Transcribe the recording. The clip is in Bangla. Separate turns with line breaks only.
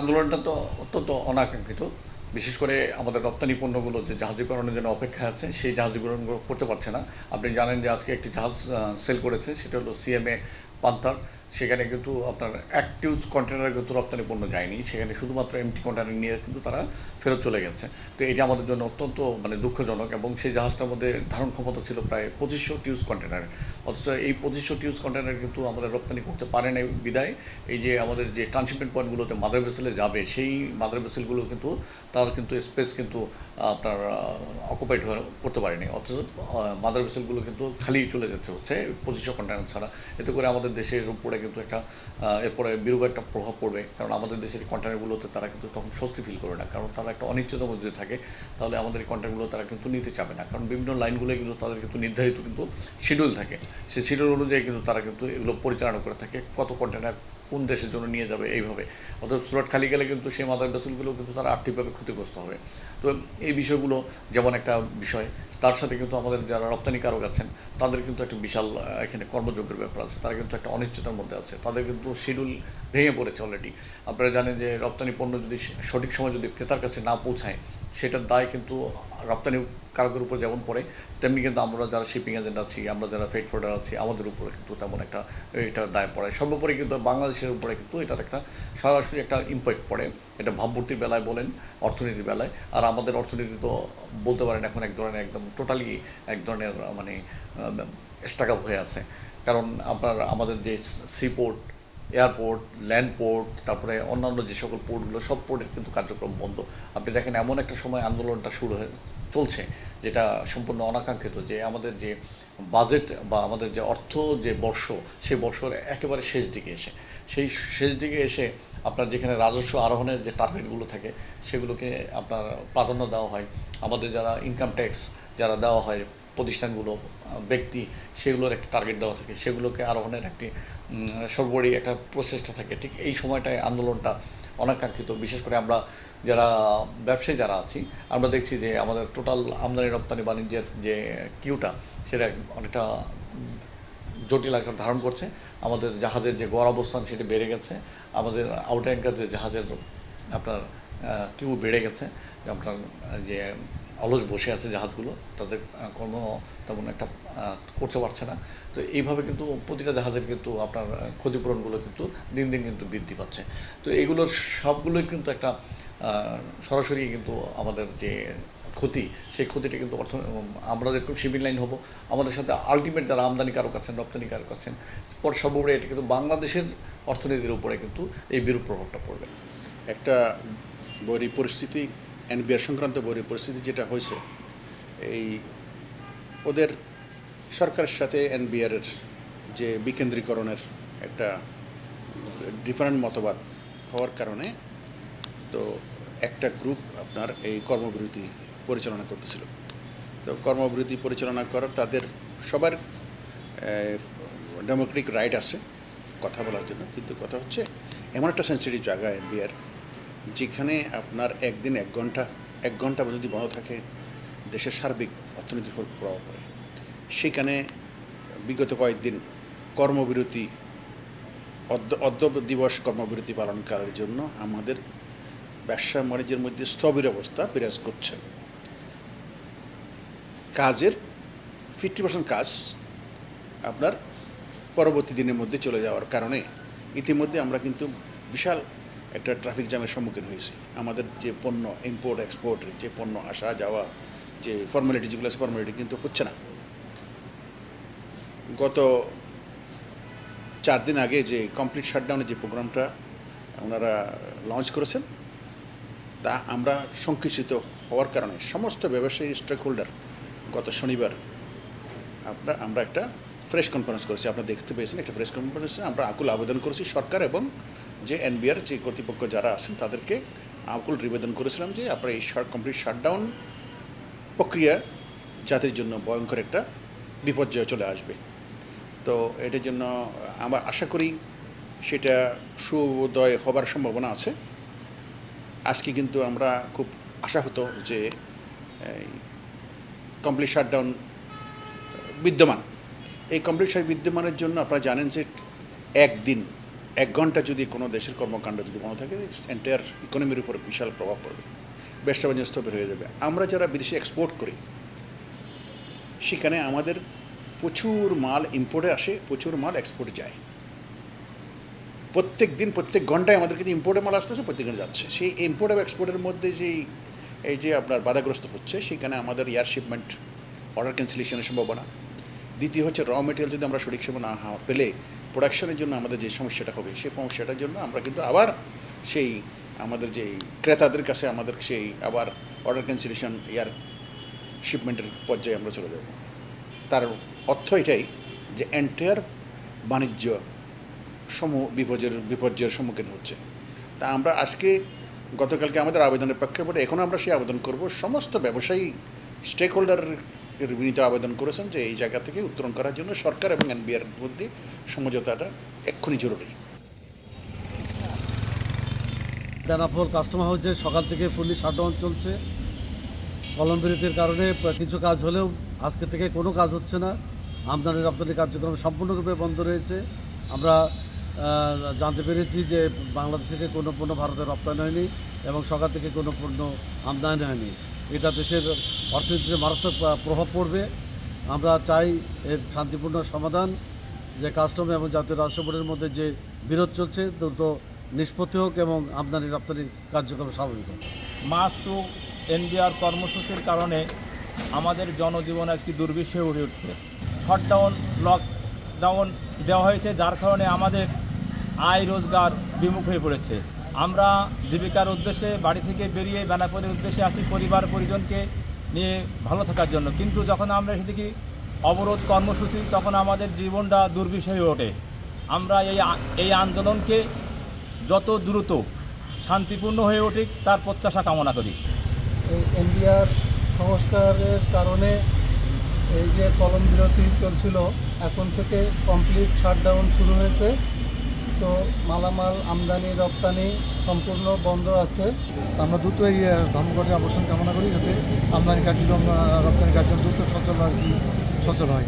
আন্দোলনটা তো অত্যন্ত অনাকাঙ্ক্ষিত। বিশেষ করে আমাদের রপ্তানি পণ্যগুলো যে জাহাজীকরণের জন্য অপেক্ষায় আছে, সেই জাহাজীকরণগুলো করতে পারছে না। আপনি জানেন যে আজকে একটি জাহাজ সেল করেছে, সেটা হলো সিএমএ পান্থার। সেখানে কিন্তু আপনার অ্যাক্টিউজ কন্টেনার কিন্তু রপ্তানি পণ্য যায়নি, সেখানে শুধুমাত্র এমটি কন্টেনার নিয়ে কিন্তু তারা ফেরত চলে গেছে। তো এটা আমাদের জন্য অত্যন্ত দুঃখজনক। এবং সেই জাহাজটার মধ্যে ধারণ ক্ষমতা ছিল প্রায় 2500 টিউজ কন্টেনার। অথচ এই 2500 টিউজ কন্টেনার কিন্তু আমাদের রপ্তানি করতে পারে না বিদায় এই যে আমাদের যে ট্রান্সশিপমেন্ট পয়েন্টগুলোতে মাদার ভেসেলে যাবে, সেই মাদার ভেসেলগুলো কিন্তু তার কিন্তু স্পেস কিন্তু আপনার অকুপাইড করতে পারেনি। অথচ মাদার ভেসেলগুলো কিন্তু খালি চলে যেতে হচ্ছে 2500 কন্টেনার ছাড়া। এতে করে আমাদের দেশের উপরে কিন্তু একটা এরপরে বিরূপ একটা প্রভাব পড়বে। কারণ আমাদের দেশের কন্টেনারগুলোতে তারা কিন্তু তখন স্বস্তি ফিল করে না, কারণ তারা একটা অনিশ্চয়তার মধ্যে থাকে। তাহলে আমাদের এই কন্টেনারগুলো তারা কিন্তু নিতে চাবে না, কারণ বিভিন্ন লাইনগুলো কিন্তু তাদের কিন্তু নির্ধারিত কিন্তু শিডিউল থাকে। সেই শিডিউল অনুযায়ী কিন্তু তারা কিন্তু এগুলো পরিচালনা করে থাকে, কত কন্টেনার কোন দেশের জন্য নিয়ে যাবে এইভাবে। অর্থাৎ স্লট খালি গেলে কিন্তু সেই মাদার ভেসেলগুলো কিন্তু তারা আর্থিকভাবে ক্ষতিগ্রস্ত হবে। তো এই বিষয়গুলো যেমন একটা বিষয়, তার সাথে কিন্তু আমাদের যারা রপ্তানিকারক আছেন তাদের কিন্তু একটা বিশাল এখানে কর্মযোগ্যের ব্যাপার আছে। তারা কিন্তু একটা অনিশ্চয়তার মধ্যে আছে, তাদের কিন্তু শিডিউল ভেঙে পড়েছে অলরেডি। আপনারা জানেন যে রপ্তানি পণ্য যদি সঠিক সময় যদি ক্রেতার কাছে না পৌঁছায়, সেটার দায় কিন্তু রপ্তানি কারকের উপর যেমন পড়ে, তেমনি কিন্তু আমরা যারা শিপিং এজেন্ট আছি, আমরা যারা ফ্রেট ফরওয়ার্ডার আছি, আমাদের উপরে কিন্তু তেমন একটা এটা দায় পড়ে। সর্বোপরি কিন্তু বাংলাদেশের উপরে কিন্তু এটার একটা সরাসরি একটা ইম্প্যাক্ট পড়ে। এটা ভাবমূর্তির বেলায় বলেন, অর্থনীতির বেলায়। আর আমাদের অর্থনীতি তো বলতে পারেন এখন এক ধরনের একদম টোটালি এক ধরনের স্টাকআপ হয়ে আছে। কারণ আমাদের যে সিপোর্ট, এয়ারপোর্ট, ল্যান্ড পোর্ট, তারপরে অন্যান্য যে সকল পোর্টগুলো, সব পোর্টের কিন্তু কার্যক্রম বন্ধ। আপনি দেখেন এমন একটা সময় আন্দোলনটা শুরু হয়ে চলছে, যেটা সম্পূর্ণ অনাকাঙ্ক্ষিত, যে আমাদের যে বাজেট বা আমাদের যে অর্থ যে বর্ষ, সেই বর্ষের একেবারে শেষ দিকে এসে, সেই শেষ দিকে এসে আপনার যেখানে রাজস্ব আরোহণের যে টার্গেটগুলো থাকে, সেগুলোকে আপনার প্রাধান্য দেওয়া হয়। আমাদের যারা ইনকাম ট্যাক্স যারা দেওয়া হয় প্রতিষ্ঠানগুলো, ব্যক্তি, সেগুলোর একটা টার্গেট দেওয়া থাকে, সেগুলোকে আরোহণের একটি সর্বোপরি একটা প্রচেষ্টা থাকে। ঠিক এই সময়টায় আন্দোলনটা অনাকাঙ্ক্ষিত। বিশেষ করে আমরা যারা ব্যবসায়ী যারা আছি, আমরা দেখছি যে আমাদের টোটাল আমদানি রপ্তানি বাণিজ্যের যে কিউটা, সেটা অনেকটা জটিল আকার ধারণ করছে। আমাদের জাহাজের যে গড় অবস্থান সেটি বেড়ে গেছে। আমাদের আউটার অ্যাঙ্কার যে জাহাজের আপনার কিউ বেড়ে গেছে। আপনার যে অলস বসে আছে জাহাজগুলো, তাদের কর্ম তেমন একটা করতে পারছে না। তো এইভাবে কিন্তু প্রতিটা জাহাজের কিন্তু আপনার ক্ষতিপূরণগুলো কিন্তু দিন দিন কিন্তু বৃদ্ধি পাচ্ছে। তো এগুলোর সবগুলোই কিন্তু একটা সরাসরি কিন্তু আমাদের যে ক্ষতি, সেই ক্ষতিটা কিন্তু আমরা যেরকম শিপিং লাইন হব, আমাদের সাথে আলটিমেট যারা আমদানিকারক আছেন, রপ্তানিকারক আছেন, পর সর্বোপরি এটা কিন্তু বাংলাদেশের অর্থনীতির উপরে কিন্তু এই বিরূপ প্রভাবটা পড়বে।
একটা বৈরী পরিস্থিতি, এনবিআর সংক্রান্ত বৈরী পরিস্থিতি যেটা হয়েছে, এই ওদের সরকারের সাথে এনবিআরের যে বিকেন্দ্রীকরণের একটা ডিফারেন্ট মতবাদ হওয়ার কারণে তো একটা গ্রুপ আপনার এই কর্মবিরতি পরিচালনা করতেছিল। তো কর্মবিরতি পরিচালনা করার তাদের সবার ডেমোক্রেটিক রাইট আছে কথা বলার জন্য, কিন্তু কথা হচ্ছে এমন একটা সেন্সিটিভ জায়গা এনবিআর, যেখানে আপনার একদিন 1 ঘন্টা যদি বন্ধ থাকে, দেশের সার্বিক অর্থনীতির উপর প্রভাব পড়ে। সেখানে বিগত কয়েকদিন কর্মবিরতি, অর্ধ দিবস কর্মবিরতি পালন করার জন্য আমাদের ব্যবসা বাণিজ্যের মধ্যে স্থবির অবস্থা বিরাজ করছে। কাজের 50% কাজ আপনার পরবর্তী দিনের মধ্যে চলে যাওয়ার কারণে ইতিমধ্যে আমরা কিন্তু বিশাল একটা ট্রাফিক জ্যামের সম্মুখীন হয়েছি। আমাদের যে পণ্য ইম্পোর্ট এক্সপোর্ট, যে পণ্য আসা যাওয়া, যে ফর্মালিটি যেগুলো আছে, ফর্মালিটি কিন্তু হচ্ছে না। গত 4 দিন আগে যে কমপ্লিট শাটডাউনের যে প্রোগ্রামটা ওনারা লঞ্চ করেছেন, তা আমরা সংকুচিত হওয়ার কারণে সমস্ত ব্যবসায়ী স্টেক হোল্ডার গত শনিবার আমরা একটা প্রেস কনফারেন্স করেছি। আপনারা দেখতে পেয়েছেন একটা প্রেস কনফারেন্সে আমরা আকুল আবেদন করেছি সরকার এবং যে এনবিআর যে কর্তৃপক্ষ যারা আছেন তাদেরকে আকুল নিবেদন করেছিলাম যে আপনারা এই কমপ্লিট শাটডাউন প্রক্রিয়া জাতির জন্য ভয়ঙ্কর একটা বিপর্যয় চলে আসবে। তো এটার জন্য আমরা আশা করি সেটা সুদয় হবার সম্ভাবনা আছে। আজকে কিন্তু আমরা খুব আশাহত যে কমপ্লিট শাটডাউন বিদ্যমান। এই কমপ্লিট শাট বিদ্যমানের জন্য আপনারা জানেন যে 1 ঘন্টা যদি কোনো দেশের কর্মকাণ্ড যদি বন্ধ থাকে, এন্টায়ার ইকোনমির উপর বিশাল প্রভাব পড়বে, ব্যবসা বাণিজ্য স্থবির হয়ে যাবে। আমরা যারা বিদেশে এক্সপোর্ট করি, সেখানে আমাদের প্রচুর মাল ইম্পোর্টে আসে, প্রচুর মাল এক্সপোর্টে যায়। প্রত্যেক দিন প্রত্যেক ঘন্টায় আমাদের কিন্তু ইম্পোর্টের মাল আসতেছে, প্রত্যেক দিন যাচ্ছে। সেই ইম্পোর্ট এবং এক্সপোর্টের মধ্যে এই যে আপনার বাধাগ্রস্ত হচ্ছে, সেখানে আমাদের এয়ার শিপমেন্ট অর্ডার ক্যান্সেলেশনের সম্ভাবনা। দ্বিতীয় হচ্ছে র মেটেরিয়াল যদি আমরা সঠিক সময় না পেলে প্রোডাকশনের জন্য আমাদের যে সমস্যাটা হবে, সেই সমস্যাটার জন্য আমরা কিন্তু আবার সেই আমাদের যে ক্রেতাদের কাছে আমাদের সেই আবার অর্ডার ক্যান্সেলেশন এয়ার শিপমেন্টের পর্যায়ে আমরা চলে যাব। তার অর্থ এটাই যে এন্টায়ার বাণিজ্য বিপর্যয়ের সম্মুখীন হচ্ছে। তা আমরা আজকে গতকালকে আমাদের আবেদনের প্রেক্ষাপটে এখনও আমরা সেই আবেদন করব। সমস্ত ব্যবসায়ী স্টেক হোল্ডারের বিনীত আবেদন করেছেন যে এই জায়গা থেকে উত্তরণ করার জন্য সরকার এবং এনবিআর মধ্যে সমঝোতাটা এক্ষুনি জরুরি।
বেনাপোল কাস্টমার হাউসে সকাল থেকে ফুললি শাটডাউন চলছে। কলম বিরতির কারণে কিছু কাজ হলেও আজকে থেকে কোনো কাজ হচ্ছে না। আমদানি রপ্তানি কার্যক্রম সম্পূর্ণরূপে বন্ধ রয়েছে। আমরা জানতে পেরেছি যে বাংলাদেশ থেকে কোনো পণ্য ভারতে রপ্তানি হয়নি এবং সকাল থেকে কোনো পণ্য আমদানি হয়নি। এটা দেশের অর্থনীতিতে মারাত্মক প্রভাব পড়বে। আমরা চাই এর শান্তিপূর্ণ সমাধান, যে কাস্টম এবং জাতীয় রাজস্ব বোর্ডের মধ্যে যে বিরোধ চলছে দ্রুত নিষ্পত্তি হোক এবং আমদানি রপ্তানি কার্যক্রম স্বাভাবিক হোক।
মাস টু এনবিআর কর্মসূচির কারণে আমাদের জনজীবন আজকে দুর্বিষহে উঠে উঠছে। শটডাউন, লকডাউন দেওয়া হয়েছে, যার কারণে আমাদের আয় রোজগার বিমুখ হয়ে পড়েছে। আমরা জীবিকার উদ্দেশ্যে বাড়ি থেকে বেরিয়ে বেনাপোলের উদ্দেশ্যে আসি পরিবার পরিজনকে নিয়ে ভালো থাকার জন্য, কিন্তু যখন আমরা সেদিকে অবরোধ কর্মসূচি, তখন আমাদের জীবনটা দুর্বিষহ হয়ে ওঠে। আমরা এই আন্দোলনকে যত দ্রুত শান্তিপূর্ণ হয়ে উঠুক তার প্রত্যাশা কামনা করি।
এই এনবিআর সংস্কারের কারণে এই যে কলম বিরতি চলছিল, এখন থেকে কমপ্লিট শাটডাউন শুরু হয়েছে। তো মালামাল আমদানি রপ্তানি সম্পূর্ণ বন্ধ আছে।
আমরা দ্রুত এই ধর্মঘটের অবসান কামনা করি, যাতে আমদানি কার্যক্রম রপ্তানি কার্যক্রম দ্রুত সচল হয়।